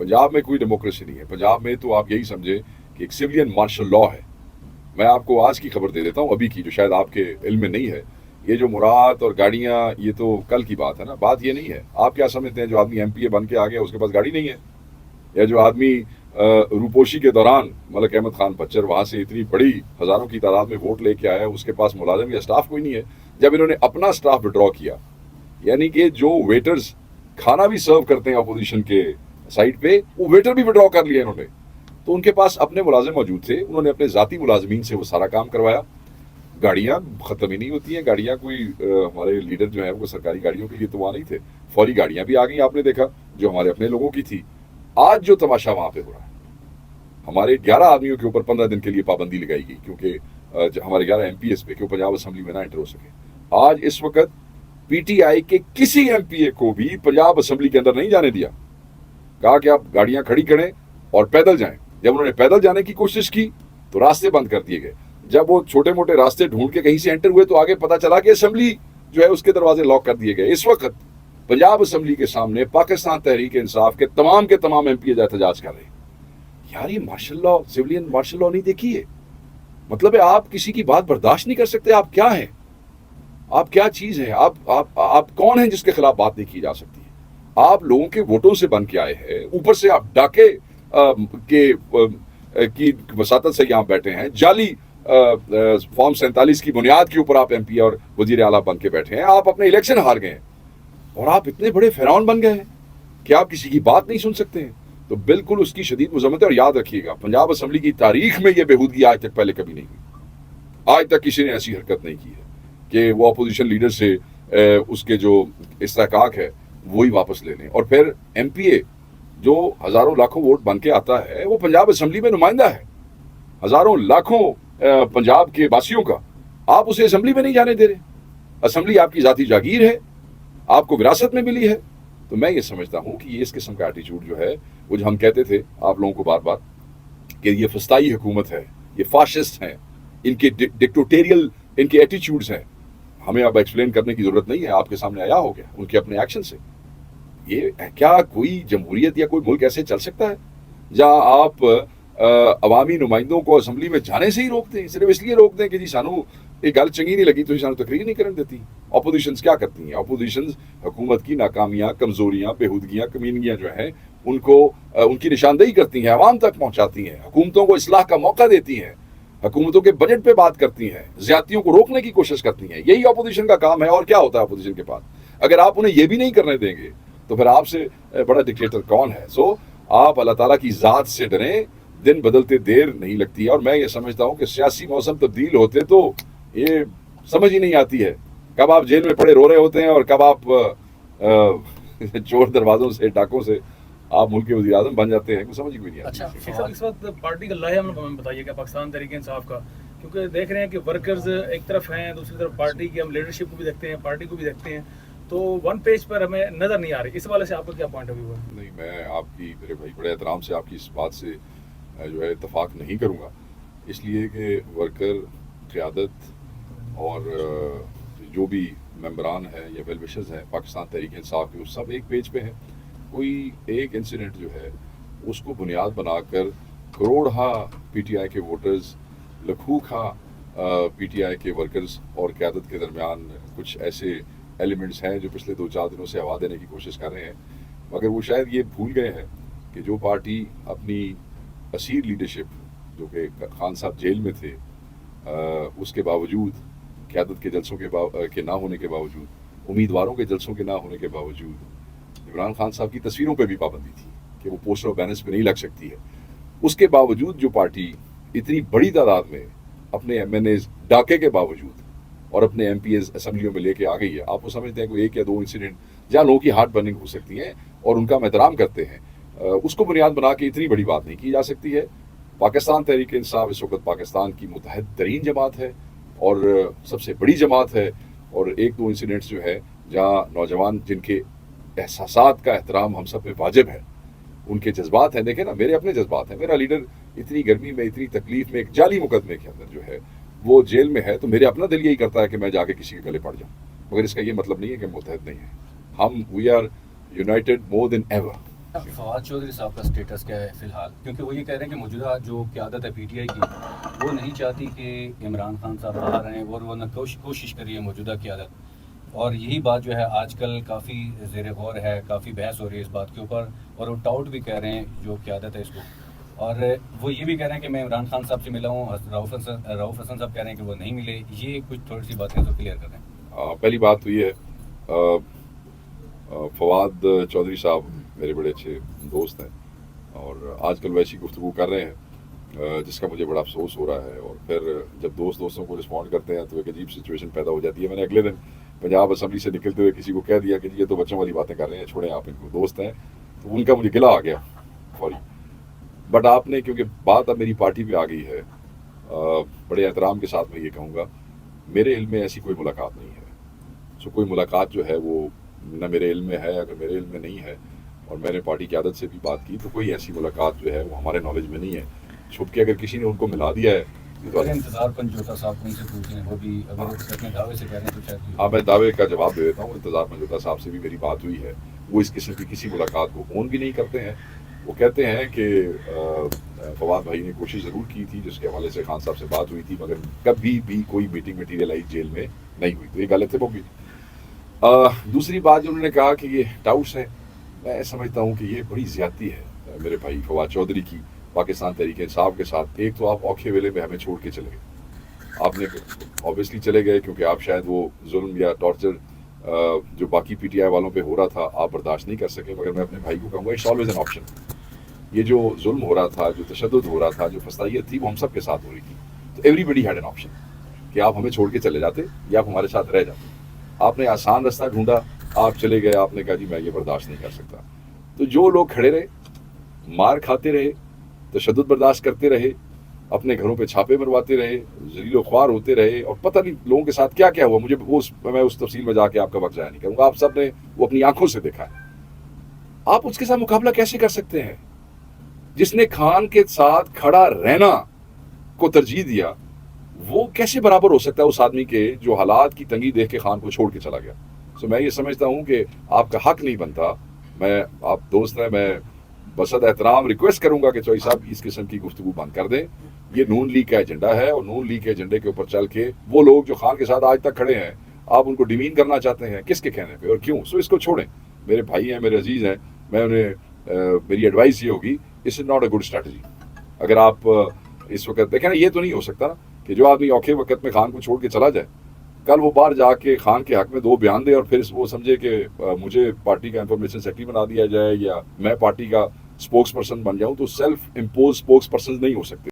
पंजाब में कोई डेमोक्रेसी नहीं है। पंजाब में तो आप यही समझे कि एक सिविलियन मार्शल लॉ है। मैं आपको आज की खबर दे देता हूँ, अभी की, जो शायद आपके इल्म में नहीं है। ये जो मुराद और गाड़ियाँ, ये तो कल की बात है ना, बात ये नहीं है। आप क्या समझते हैं जो आदमी MPA बन के आ गया उसके पास गाड़ी नहीं है, या जो आदमी रूपोशी के दौरान मलक अहमद खान पच्चर वहाँ से इतनी बड़ी हज़ारों की तादाद में वोट लेके आया, उसके पास मुलाजिम या स्टाफ कोई नहीं है। जब इन्होंने अपना स्टाफ विड्रॉ किया, यानी कि जो वेटर्स खाना भी सर्व करते हैं अपोजिशन के साइड पे, वो वेटर भी विड्रॉ कर लिया इन्होंने। तो उनके पास अपने मुलाजिम मौजूद थे, उन्होंने अपने ज़ाती मुलाजमीन से वो सारा काम करवाया। गाड़ियाँ ख़त्म ही नहीं होती हैं, गाड़ियाँ कोई हमारे लीडर जो है वो सरकारी गाड़ियों के लिए तो वहाँ नहीं थे, फौरी गाड़ियाँ भी आ गई, आपने देखा, जो हमारे अपने लोगों की थी। आज जो तमाशा वहाँ पे हो रहा है, हमारे 11 आदमियों के ऊपर 15 दिन के लिए पाबंदी लगाई गई, क्योंकि हमारे 11 MPs पे, क्यों पंजाब असम्बली में ना एंटर हो सके। आज इस वक्त PTI के किसी MPA को भी पंजाब असम्बली के अंदर नहीं जाने दिया, कहा कि आप गाड़ियां खड़ी करें और पैदल जाएं। जब उन्होंने पैदल जाने की कोशिश की तो रास्ते बंद कर दिए गए। जब वो छोटे मोटे रास्ते ढूंढ के कहीं से एंटर हुए तो आगे पता चला कि असम्बली जो है उसके दरवाजे लॉक कर दिए गए। इस वक्त पंजाब असम्बली के सामने पाकिस्तान तहरीक इंसाफ के तमाम MPA एहतजाज कर रहे हैं। यार ये martial law, civilian martial law नहीं देखी है। मतलब है आप किसी की बात बर्दाश्त नहीं कर सकते। आप क्या हैं? आप क्या चीज है? आप कौन हैं जिसके खिलाफ बात नहीं की जा सकती है? आप लोगों के वोटों से बन के आए हैं, ऊपर से आप डाके की वसातत से यहाँ बैठे हैं, जाली फॉर्म 47 की बुनियाद के ऊपर आप MP और वजीर आला बन के बैठे हैं। आप अपने इलेक्शन हार गए हैं और आप इतने बड़े फिरौन बन गए हैं कि आप किसी की बात नहीं सुन सकते हैं। तो बिल्कुल उसकी शदीद मजम्मत है। और याद रखिएगा, पंजाब असम्बली की तारीख में ये बेहूदगी आज तक पहले कभी नहीं हुई। आज तक किसी ने ऐसी हरकत नहीं की है कि वो अपोजिशन लीडर से उसके जो इस्तेहकाक है वही वापस ले लें। और फिर MPA जो हज़ारों लाखों वोट बन के आता है, वो पंजाब असम्बली में नुमाइंदा है हज़ारों लाखों पंजाब के वासियों का। आप उसे असम्बली में नहीं जाने दे रहे। असम्बली आपकी ज़ाती जागीर है, आपको विरासत में मिली है। तो मैं ये समझता हूँ कि ये इस किस्म का एटीट्यूड जो है, वो जो हम कहते थे आप लोगों को बार बार कि ये फस्ताई हुकूमत है, ये फाशिस्ट हैं, इनके डिक्टेटोरियल इनके एटीट्यूड्स हैं, हमें अब एक्सप्लेन करने की ज़रूरत नहीं है, आपके सामने आया हो गया उनके अपने एक्शन से। ये क्या कोई जमहूरियत या कोई मुल्क ऐसे चल सकता है जहाँ आप अवामी नुमाइंदों को असम्बली में जाने से ही रोक दें, सिर्फ इसलिए रोक दें कि जी सानू ये गल चंगी नहीं लगी तो सानू तकरीर नहीं करने देती। अपोजिशंस क्या करती हैं? अपोजिशंस हुकूमत की नाकामियाँ, कमज़ोरियाँ, बेहूदगियाँ, कमीनगियाँ जो हैं उनको उनकी निशानदेही करती हैं, आवाम तक पहुँचाती हैं, हुकूमतों को इस्लाह का मौका देती हैं, हुकूमतों के बजट पे बात करती हैं, ज़्यादतियों को रोकने की कोशिश करती हैं। यही अपोजिशन का काम है। और क्या होता है अपोजिशन के पास? अगर आप उन्हें ये भी नहीं करने देंगे तो फिर आपसे बड़ा डिक्टेटर कौन है? सो आप अल्लाह ताला की ज़ात से डरें, दिन बदलते देर नहीं लगती है। और मैं ये समझता हूँ कि सियासी मौसम तब्दील होते तो ये समझ ही नहीं आती है, कब आप जेल में पड़े रो रहे होते हैं और कब आप चोर दरवाजों से, डाकों से आप मुल्क के वज़ीर आज़म बन जाते हैं, कुछ समझ ही कोई नहीं आती। अच्छा, इस वक्त पार्टी का लाया हमें बताइएगा पाकिस्तान तहरीक इंसाफ का, क्योंकि देख रहे हैं कि वर्कर्स एक तरफ हैं, दूसरी तरफ पार्टी की हम लीडरशिप को भी देखते हैं, पार्टी को भी देखते हैं, तो वन पेज पर हमें नज़र नहीं आ रही। इस वाले से आपका क्या पॉइंट ऑफ व्यू है? नहीं, मैं आपकी, मेरे भाई, बड़े एहतराम से आपकी इस बात से जो है इत्तफाक नहीं करूँगा, इसलिए कि वर्कर, क़यादत और जो भी मेंबरान हैं या वेल विशर्स हैं पाकिस्तान तहरीक इंसाफ के, वो सब एक पेज पे हैं। कोई एक इंसिडेंट जो है उसको बुनियाद बनाकर करोड़हा PTI के वोटर्स, लखूखा PTI के वर्कर्स और क़यादत के दरमियान कुछ ऐसे एलिमेंट्स हैं जो पिछले 2-4 दिनों से हवा देने की कोशिश कर रहे हैं, मगर वो शायद ये भूल गए हैं कि जो पार्टी अपनी असीर लीडरशिप, जो कि खान साहब जेल में थे, उसके बावजूद, क़यादत के जलसों के ना होने के बावजूद, उम्मीदवारों के जलसों के ना होने के बावजूद, इमरान खान साहब की तस्वीरों पे भी पाबंदी थी कि वो पोस्टर और बैनर्स पे नहीं लग सकती है। उसके बावजूद जो पार्टी इतनी बड़ी तादाद में अपने MNAs डाके के बावजूद और अपने MPs असम्बलियों में लेके आ गई है, आप वो समझते हैं कोई 1 या 2 इंसिडेंट जहाँ लोगों की हार्ट बर्निंग हो सकती है और उनका हम एहतराम करते हैं, उसको बुनियाद बना के इतनी बड़ी बात नहीं की जा सकती है। पाकिस्तान तहरीक इंसाफ इस वक्त पाकिस्तान की मुतहद तरीन जमात है और सबसे बड़ी जमात है, और 1-2 इंसिडेंट्स जो है जहाँ नौजवान जिनके एहसासात का एहतराम हम सब पे वाजिब है, उनके जज्बात हैं, देखें ना, मेरे अपने जज्बात हैं। मेरा लीडर इतनी गर्मी में, इतनी तकलीफ में, एक जाली मुकदमे के अंदर जो है वो जेल में है, तो मेरे अपना दिल यही करता है कि मैं जाके किसी के गले पड़ जाऊँ, मगर इसका ये मतलब नहीं है कि मुतहद नहीं है। हम we are united more than ever. Fawad Chaudhry sahib کا سٹیٹس کیا ہے فی الحال؟ کیونکہ وہ یہ کہہ رہے ہیں کہ موجودہ جو قیادت ہے پی ٹی آئی کی وہ نہیں چاہتی کہ عمران خان صاحب باہر رہیں، اور وہ کوشش کر رہی ہے موجودہ قیادت، اور یہی بات جو ہے آج کل کافی زیر غور ہے، کافی بحث ہو رہی ہے اس بات کے اوپر، اور وہ ٹاؤٹ بھی کہہ رہے ہیں جو قیادت ہے اس کو، اور وہ یہ بھی کہہ رہے ہیں کہ میں عمران خان صاحب سے ملا ہوں، رؤف حسن صاحب کہہ رہے ہیں کہ وہ نہیں ملے۔ یہ کچھ تھوڑی سی باتیں تو کلیئر کر رہے ہیں۔ پہلی بات تو یہ ہے فواد چودھری صاحب میرے بڑے اچھے دوست ہیں اور آج کل ویسی گفتگو کر رہے ہیں جس کا مجھے بڑا افسوس ہو رہا ہے، اور پھر جب دوستوں کو رسپونڈ کرتے ہیں تو ایک عجیب سچویشن پیدا ہو جاتی ہے۔ میں نے اگلے دن پنجاب اسمبلی سے نکلتے ہوئے کسی کو کہہ دیا کہ یہ تو بچوں والی باتیں کر رہے ہیں، چھوڑیں آپ ان کو، دوست ہیں، تو ان کا مجھے گلہ آ گیا فوری۔ بٹ آپ نے کیونکہ بات اب میری پارٹی پہ آ گئی ہے، بڑے احترام کے ساتھ میں یہ کہوں گا، میرے علم میں ایسی کوئی ملاقات نہیں ہے۔ کوئی ملاقات جو ہے وہ نہ میرے علم میں ہے، اگر میرے علم میں نہیں ہے اور میں نے پارٹی قیادت سے بھی بات کی تو کوئی ایسی ملاقات جو ہے وہ ہمارے نالج میں نہیں ہے۔ چھپ کے اگر کسی نے ان کو ملا دیا ہے تو انتظار پنجوتا صاحب کو ان سے پوچھیں، وہ بھی اگر وہ اپنے دعوے سے کہہ رہے ہیں تو شاید ہاں، میں دعوے کا جواب دے دیتا ہوں۔ انتظار منجوتا صاحب سے بھی میری بات ہوئی ہے، وہ اس قسم کی کسی ملاقات کو فون بھی نہیں کرتے ہیں۔ وہ کہتے ہیں کہ فواد بھائی نے کوشش ضرور کی تھی، جس کے حوالے سے خان صاحب سے بات ہوئی تھی، مگر کبھی بھی کوئی میٹنگ میٹیریلائز جیل میں نہیں ہوئی، تو یہ غلط ہے وہ بھی۔ دوسری بات جو انہوں نے کہا کہ یہ ٹاؤٹس ہیں، میں سمجھتا ہوں کہ یہ بڑی زیادتی ہے میرے بھائی فواد چودھری کی پاکستان تحریک انصاف کے ساتھ۔ ایک تو آپ اوکھے ویلے میں ہمیں چھوڑ کے چلے گئے، آپ نے اوبیسلی چلے گئے کیونکہ آپ شاید وہ ظلم یا ٹارچر جو باقی پی ٹی آئی والوں پہ ہو رہا تھا آپ برداشت نہیں کر سکے، مگر میں اپنے بھائی کو کہوں گا اٹس آلویز این آپشن۔ یہ جو ظلم ہو رہا تھا، جو تشدد ہو رہا تھا، جو فسادیت تھی، وہ ہم سب کے ساتھ ہو رہی تھی، تو everybody had an option کہ آپ ہمیں چھوڑ کے چلے جاتے یا آپ ہمارے ساتھ رہ جاتے۔ آپ نے آسان رستہ ڈھونڈا، آپ چلے گئے، آپ نے کہا جی میں یہ برداشت نہیں کر سکتا۔ تو جو لوگ کھڑے رہے، مار کھاتے رہے، تشدد برداشت کرتے رہے، اپنے گھروں پہ چھاپے مرواتے رہے، ذلیل و خوار ہوتے رہے، اور پتہ نہیں لوگوں کے ساتھ کیا کیا ہوا، میں اس تفصیل میں جا کے آپ کا وقت ضائع نہیں کروں گا، آپ سب نے وہ اپنی آنکھوں سے دیکھا ہے۔ آپ اس کے ساتھ مقابلہ کیسے کر سکتے ہیں؟ جس نے خان کے ساتھ کھڑا رہنا کو ترجیح دیا، وہ کیسے برابر ہو سکتا ہے اس آدمی کے جو حالات کی تنگی دیکھ کے خان کو چھوڑ کے چلا گیا؟ میں یہ سمجھتا ہوں کہ آپ کا حق نہیں بنتا، آپ دوست ہیں، میں بصد احترام ریکویسٹ کروں گا کہ چوہدری صاحب اس قسم کی گفتگو بند کر دیں۔ یہ نون لیگ کا ایجنڈا ہے، اور نون لیگ کے ایجنڈے کے اوپر چل کے وہ لوگ جو خان کے ساتھ آج تک کھڑے ہیں، آپ ان کو ڈیمین کرنا چاہتے ہیں، کس کے کہنے پہ اور کیوں؟ اس کو چھوڑیں، میرے بھائی ہیں، میرے عزیز ہیں، میں انہیں میری ایڈوائس یہ ہوگی، اس is not a good strategy. اگر آپ اس وقت دیکھیں نا، یہ تو نہیں ہو سکتا کہ جو آدمی اوکھے وقت میں خان کو چھوڑ کے چلا جائے، کل وہ باہر جا کے خان کے حق میں 2 بیان دے اور پھر وہ سمجھے کہ مجھے پارٹی کا انفارمیشن سیکرٹری بنا دیا جائے یا میں پارٹی کا اسپوکس پرسن بن جاؤں، تو سیلف امپوز اسپوکس پرسن نہیں ہو سکتے۔